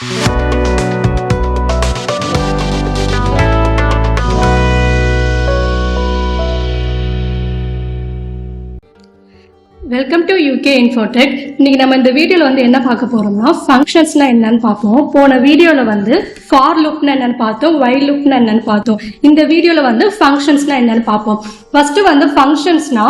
Welcome to UK Infotech. இன்னைக்கு நம்ம இந்த வீடியோவில் வந்து என்ன பார்க்க போறோம்னா ஃபங்க்ஷன்ஸ்னா என்னன்னு பார்ப்போம். போன வீடியோவில் வந்து ஃபார் லுப்னா என்னன்னு பார்த்தோம், வைல் லுப்னா என்னன்னு பார்த்தோம். இந்த வீடியோவில் வந்து ஃபங்க்ஷன்ஸ்னா என்னன்னு பார்ப்போம். ஃபர்ஸ்ட் வந்து ஃபங்க்ஷன்ஸ்னா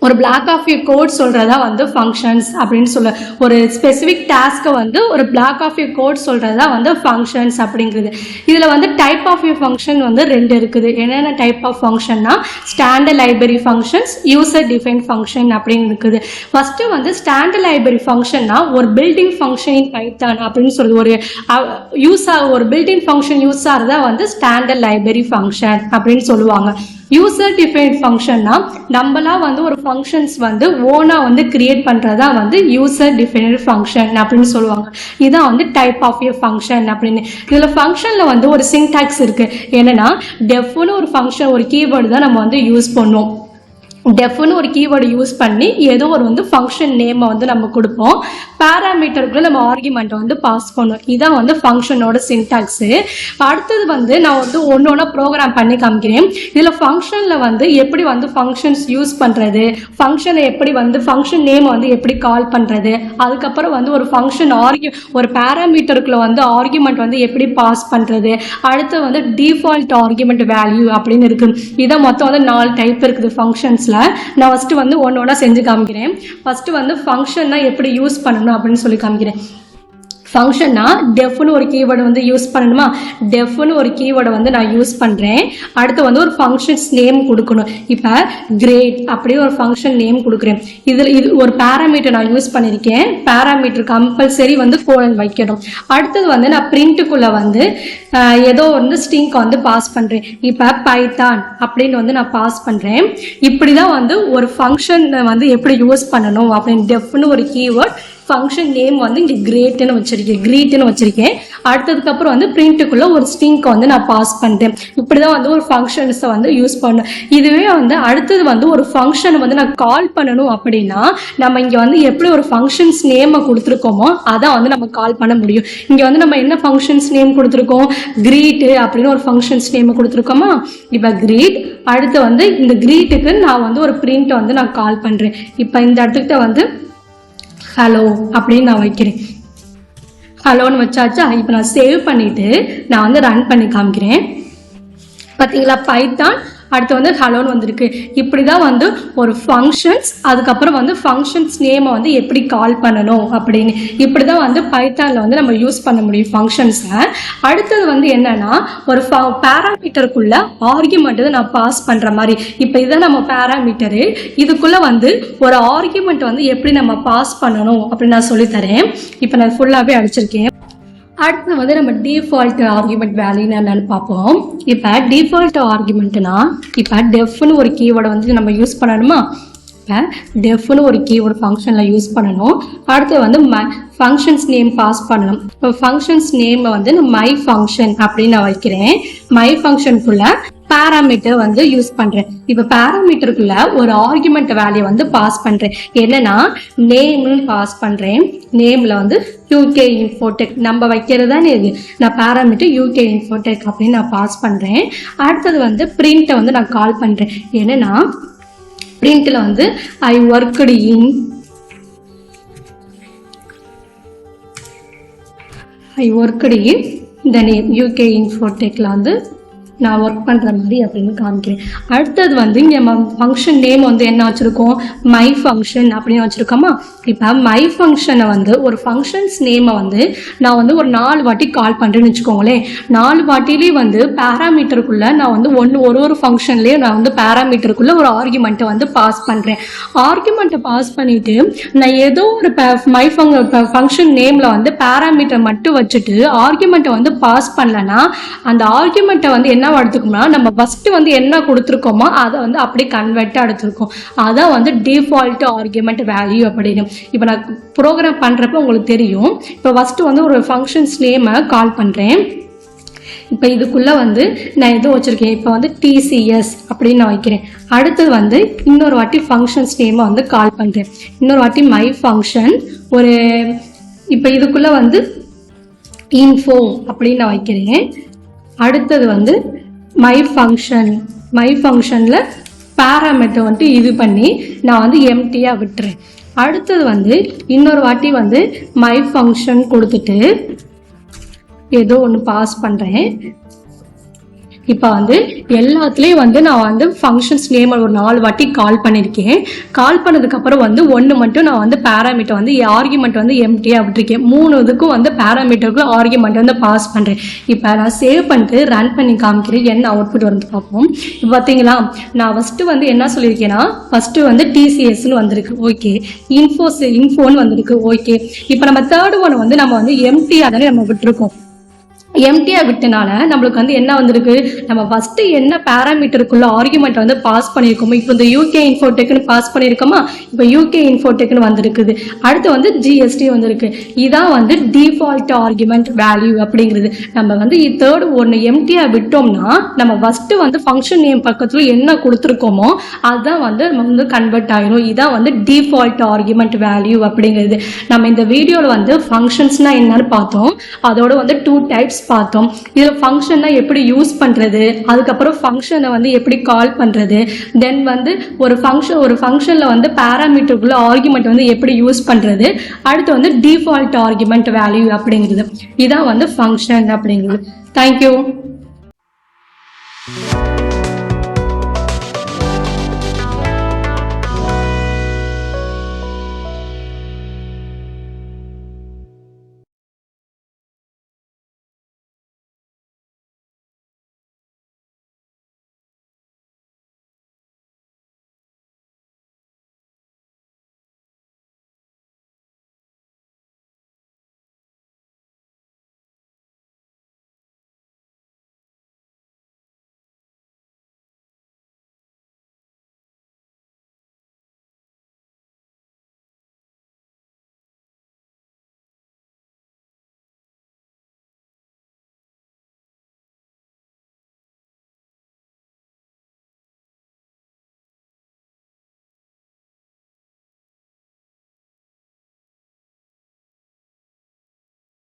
ஒரு பிளாக் ஆஃப் ஏ கோட் சொல்றதா வந்து ஃபங்க்ஷன்ஸ் அப்படின்னு சொல்ல, ஒரு ஸ்பெசிஃபிக் டாஸ்க்கை வந்து ஒரு பிளாக் ஆஃப் ஏ கோட் சொல்றதா வந்து ஃபங்க்ஷன்ஸ் அப்படிங்கிறது. இதுல வந்து டைப் ஆஃப் ஏ ஃபங்க்ஷன் வந்து ரெண்டு இருக்குது. என்னென்ன டைப் ஆஃப் ஃபங்க்ஷன்னா standard library functions, user define function அப்படின்னு இருக்குது. ஃபர்ஸ்ட் வந்து ஸ்டாண்டர்ட் லைப்ரரி ஃபங்க்ஷன்னா ஒரு பில்டிங் ஃபங்க்ஷன் இன் பைத்தான் அப்படின்னு சொல்றது, ஒரு பில்டிங் ஃபங்க்ஷன் யூஸ் ஆகிறதா வந்து ஸ்டாண்டர்ட் லைப்ரரி ஃபங்க்ஷன் அப்படின்னு சொல்லுவாங்க. யூசர் டிஃபைன் ஃபங்க்ஷன்னா நம்மளா வந்து ஒரு ஃபங்க்ஷன்ஸ் வந்து ஓனா வந்து கிரியேட் பண்றதா வந்து யூசர் டிஃபைன் ஃபங்க்ஷன் அப்படின்னு சொல்லுவாங்க. இதான் வந்து டைப் ஆஃப் ஏ ஃபங்க்ஷன் அப்படின்னு. இதுல ஃபங்க்ஷன்ல வந்து ஒரு சின்டாக்ஸ் இருக்கு. என்னன்னா டெஃப்னு ஒரு ஃபங்க்ஷன், ஒரு கீவேர்டு தான் நம்ம வந்து யூஸ் பண்ணுவோம். டெஃப்னு ஒரு கீவேர்டு யூஸ் பண்ணி ஏதோ ஒரு வந்து ஃபங்க்ஷன் நேமை வந்து நம்ம கொடுப்போம். பேராமீட்டருக்குள்ள நம்ம ஆர்குமெண்ட்டை வந்து பாஸ் பண்ணுவோம். இதான் வந்து ஃபங்க்ஷனோட சின்டாக்ஸு. அடுத்தது வந்து நான் வந்து ஒன்னொன்னா ப்ரோக்ராம் பண்ணி காமிக்கிறேன். இதில் ஃபங்க்ஷனில் வந்து எப்படி வந்து ஃபங்க்ஷன்ஸ் யூஸ் பண்ணுறது, ஃபங்க்ஷனை எப்படி வந்து ஃபங்க்ஷன் நேமை வந்து எப்படி கால் பண்ணுறது, அதுக்கப்புறம் வந்து ஒரு ஃபங்க்ஷன் ஒரு பேராமீட்டருக்குள்ள வந்து ஆர்குமெண்ட் வந்து எப்படி பாஸ் பண்ணுறது, அடுத்து வந்து டிஃபால்ட் ஆர்குமெண்ட் வேல்யூ அப்படின்னு இருக்கு. இதை மொத்தம் வந்து 4 டைப் இருக்குது ஃபங்க்ஷன்ஸில். நான் ஃபர்ஸ்ட் வந்து ஒன்னொன்னா செஞ்சு காமிக்கிறேன். ஃபர்ஸ்ட் வந்து ஃபங்க்ஷன்னா எப்படி யூஸ் பண்ணணும் அப்படின்னு சொல்லி காமிக்கிறேன். ஃபங்க்ஷன்னா டெஃப்னு ஒரு கீவேர்டு வந்து யூஸ் பண்ணணுமா, டெஃப்னு ஒரு கீவேர்டை வந்து நான் யூஸ் பண்ணுறேன். அடுத்து வந்து ஒரு ஃபங்க்ஷன்ஸ் நேம் கொடுக்கணும். இப்போ கிரேட் அப்படியே ஒரு ஃபங்க்ஷன் நேம் கொடுக்குறேன். இது ஒரு பேராமீட்டர் நான் யூஸ் பண்ணியிருக்கேன். பேராமீட்டர் கம்பல்சரி வந்து கோலன் வைக்கணும். அடுத்தது வந்து நான் பிரிண்ட்டுக்குள்ளே வந்து ஏதோ வந்து ஸ்ட்ரிங்க் வந்து பாஸ் பண்ணுறேன். இப்போ பைத்தான் அப்படின்னு வந்து நான் பாஸ் பண்ணுறேன். இப்படி தான் வந்து ஒரு ஃபங்க்ஷன் வந்து எப்படி யூஸ் பண்ணணும் அப்படின்னு டெஃப்னு ஒரு கீவேர்ட், ஃபங்க்ஷன் நேம் வந்து இங்கே கிரேட்னு வச்சிருக்கேன். அடுத்ததுக்கப்புறம் வந்து பிரிண்ட்டுக்குள்ள ஒரு ஸ்ட்ரிங்க் வந்து நான் பாஸ் பண்ணுறேன். இப்படி தான் வந்து ஒரு ஃபங்க்ஷன்ஸை வந்து யூஸ் பண்ணேன். இதுவே வந்து அடுத்தது வந்து ஒரு ஃபங்க்ஷனை வந்து நான் கால் பண்ணணும் அப்படின்னா நம்ம இங்கே வந்து எப்படி ஒரு ஃபங்க்ஷன்ஸ் நேமை கொடுத்துருக்கோமோ அதான் வந்து நம்ம கால் பண்ண முடியும். இங்கே வந்து நம்ம என்ன ஃபங்க்ஷன்ஸ் நேம் கொடுத்துருக்கோம், கிரீட்டு அப்படின்னு ஒரு ஃபங்க்ஷன்ஸ் நேமை கொடுத்துருக்கோமா. இப்போ கிரீட், அடுத்து வந்து இந்த கிரீட்டுக்கு நான் வந்து ஒரு பிரிண்ட் வந்து நான் கால் பண்ணுறேன். இப்போ இந்த இடத்துக்கிட்ட வந்து ஹலோ அப்படின்னு நான் வைக்கிறேன். ஹலோன்னு வச்சாச்சா. இப்போ நான் சேவ் பண்ணிட்டு நான் வந்து ரன் பண்ணி காமிக்கிறேன். பார்த்தீங்களா, பைத்தான் அடுத்து வந்து ஹலோன்னு வந்திருக்கு. இப்படி தான் வந்து ஒரு ஃபங்க்ஷன்ஸ், அதுக்கப்புறம் வந்து ஃபங்க்ஷன்ஸ் நேமை வந்து எப்படி கால் பண்ணணும் அப்படின்னு இப்படி தான் வந்து பைத்தானில் வந்து நம்ம யூஸ் பண்ண முடியும் ஃபங்க்ஷன்ஸை. அடுத்தது வந்து என்னன்னா ஒரு பேராமீட்டருக்குள்ள ஆர்குமெண்ட் நான் பாஸ் பண்ணுற மாதிரி. இப்போ இதான் நம்ம பேராமீட்டரு. இதுக்குள்ளே வந்து ஒரு ஆர்குமெண்ட் வந்து எப்படி நம்ம பாஸ் பண்ணணும் அப்படின்னு நான் சொல்லித்தரேன். இப்போ நான் ஃபுல்லாகவே அடிச்சிருக்கேன். அடுத்து வந்து நம்ம டிஃபால்ட் ஆர்குமெண்ட் வேல்யூன்னு என்னன்னு பார்ப்போம். இப்போ டிஃபால்ட் ஆர்குமெண்ட்னா இப்போ டெஃப்னு ஒரு கீவேர்டை வந்து நம்ம யூஸ் பண்ணணுமா. இப்போ டெஃப்னு ஒரு கீவேர்டு ஃபங்க்ஷனில் யூஸ் பண்ணணும். அடுத்து வந்து ஃபங்க்ஷன்ஸ் நேம் பாஸ் பண்ணணும். இப்போ ஃபங்க்ஷன்ஸ் நேமை வந்து மை ஃபங்க்ஷன் அப்படின்னு நான் வைக்கிறேன். மை ஃபங்க்ஷனுக்குள்ள பேராமீட்டர் வந்து யூஸ் பண்றேன். இப்போ பேராமீட்டருக்குள்ள ஒரு ஆர்குமெண்ட் வேல்யூ வந்து பாஸ் பண்றேன். என்னன்னா நேம்னு பாஸ் பண்றேன். நேம்ல வந்து யூகே இன்ஃபோடெக் நம்ம வைக்கிறது தானே இது. நான் பேராமீட்டர் யூகே இன்ஃபோடெக் அப்படின்னு நான் பாஸ் பண்றேன். அடுத்தது வந்து பிரிண்ட்டை வந்து நான் கால் பண்றேன். என்னன்னா பிரிண்ட்ல வந்து I worked in the name UK இன்ஃபோடெக்ல வந்து நான் ஒர்க் பண்ணுற மாதிரி அப்படின்னு காமிக்கிறேன். அடுத்தது வந்து இங்கே ஃபங்க்ஷன் நேம் வந்து என்ன வச்சுருக்கோம், மை ஃபங்க்ஷன் அப்படின்னு வச்சுருக்கோமா. இப்போ மை ஃபங்க்ஷனை வந்து ஒரு ஃபங்க்ஷன்ஸ் நேமை வந்து நான் வந்து ஒரு 4 வாட்டி கால் பண்ணுறேன்னு வச்சுக்கோங்களேன். 4 வாட்டிலேயே வந்து பேராமீட்டருக்குள்ளே நான் வந்து ஒரு ஃபங்க்ஷன்லேயே நான் வந்து பேராமீட்டருக்குள்ளே ஒரு ஆர்குமெண்ட்டை வந்து பாஸ் பண்ணுறேன். ஆர்குமெண்ட்டை பாஸ் பண்ணிவிட்டு நான் ஏதோ ஒரு ஃபங்க்ஷன் நேமில் வந்து பேராமீட்டர் மட்டும் வச்சுட்டு ஆர்குமெண்ட்டை வந்து பாஸ் பண்ணலன்னா அந்த ஆர்குமெண்ட்டை வந்து என்ன எடுத்துக்கோம்னா நம்ம ஃபர்ஸ்ட் வந்து என்ன கொடுத்துருக்கோமோ அதை வந்து அப்படியே கன்வெர்ட்டாக எடுத்துருக்கோம். அதான் வந்து டிஃபால்ட் ஆர்குமெண்ட் வேல்யூ அப்படின்னு. இப்போ நான் ப்ரோக்ராம் பண்ணுறப்ப உங்களுக்கு தெரியும். இப்போ ஃபர்ஸ்ட் வந்து ஒரு ஃபங்க்ஷன்ஸ் நேமை கால் பண்ணுறேன். இப்போ இதுக்குள்ளே வந்து நான் எதுவும் வச்சுருக்கேன். இப்போ வந்து டிசிஎஸ் அப்படின்னு நான் வைக்கிறேன். அடுத்தது வந்து இன்னொரு வாட்டி ஃபங்க்ஷன்ஸ் நேமை வந்து கால் பண்ணுறேன். இன்னொரு வாட்டி மை ஃபங்க்ஷன் இப்போ இதுக்குள்ளே வந்து இன்ஃபோ அப்படின்னு நான் வைக்கிறேன். அடுத்தது வந்து மை ஃபங்க்ஷனில் பேராமீட்டர் வந்துட்டு இது பண்ணி நான் வந்து எம்டியாக விட்டுறேன். அடுத்தது வந்து இன்னொரு வாட்டி வந்து மை ஃபங்க்ஷன் கொடுத்துட்டு ஏதோ ஒன்று பாஸ் பண்ணுறேன். இப்போ வந்து எல்லாத்துலேயும் வந்து நான் வந்து ஃபங்க்ஷன்ஸ் நேம் ஒரு 4 வாட்டி கால் பண்ணியிருக்கேன். கால் பண்ணதுக்கப்புறம் வந்து ஒன்று மட்டும் நான் வந்து பேராமீட்டர் வந்து ஆர்குமெண்ட் வந்து எம்டியாக விட்டுருக்கேன். 3 இதுக்கும் வந்து பேராமீட்டருக்கு ஆர்குமெண்ட் வந்து பாஸ் பண்ணுறேன். இப்போ நான் சேவ் பண்ணிட்டு ரன் பண்ணி காமிக்கிறேன் என்ன அவுட்புட் வந்து பார்ப்போம். இப்போ பார்த்தீங்களா, நான் ஃபஸ்ட்டு வந்து என்ன சொல்லியிருக்கேன்னா ஃபஸ்ட்டு வந்து டிசிஎஸ்ன்னு வந்திருக்கு, ஓகே. இன்ஃபோன்னு வந்திருக்கு, ஓகே. இப்போ நம்ம தேர்ட் ஒன் வந்து நம்ம வந்து எம்டியாக தானே நம்ம விட்டுருக்கோம். எம்டியா விட்டனால நம்மளுக்கு வந்து என்ன வந்திருக்கு, நம்ம ஃபர்ஸ்ட் என்ன பேராமீட்டருக்குள்ள ஆர்குமெண்ட் வந்து பாஸ் பண்ணியிருக்கோமோ, இப்போ இந்த யூகே இன்ஃபோடெக்னு பாஸ் பண்ணியிருக்கோமா, இப்போ யூகே இன்ஃபோடெக்னு வந்திருக்குது. அடுத்து வந்து ஜிஎஸ்டி வந்திருக்கு. இதான் வந்து டிஃபால்ட் ஆர்குமெண்ட் வேல்யூ அப்படிங்கிறது. நம்ம வந்து தேர்ட் ஒன்று எம்டியா விட்டோம்னா நம்ம ஃபர்ஸ்ட் வந்து ஃபங்க்ஷன் நேம் பக்கத்துல என்ன கொடுத்துருக்கோமோ அதுதான் வந்து நம்ம வந்து கன்வெர்ட் ஆகிடும். இதான் வந்து டிஃபால்ட் ஆர்குமெண்ட் வேல்யூ அப்படிங்கிறது. நம்ம இந்த வீடியோவில் வந்து ஃபங்க்ஷன்ஸ்னா என்னன்னு பார்த்தோம். அதோட வந்து 2 டைப்ஸ் பார்த்தோம். இதில் ஃபங்க்ஷன்னா எப்படி யூஸ் பண்ணுறது, அதுக்கப்புறம் ஃபங்க்ஷனை வந்து எப்படி கால் பண்ணுறது, தென் வந்து ஒரு ஃபங்க்ஷனில் வந்து பேராமீட்டருக்குள்ள ஆர்குமெண்ட் வந்து எப்படி யூஸ் பண்ணுறது, அடுத்து வந்து டிஃபால்ட் ஆர்குமெண்ட் வேல்யூ அப்படிங்கிறது. இதான் வந்து ஃபங்க்ஷன் அப்படிங்கிறது. தேங்க்யூ.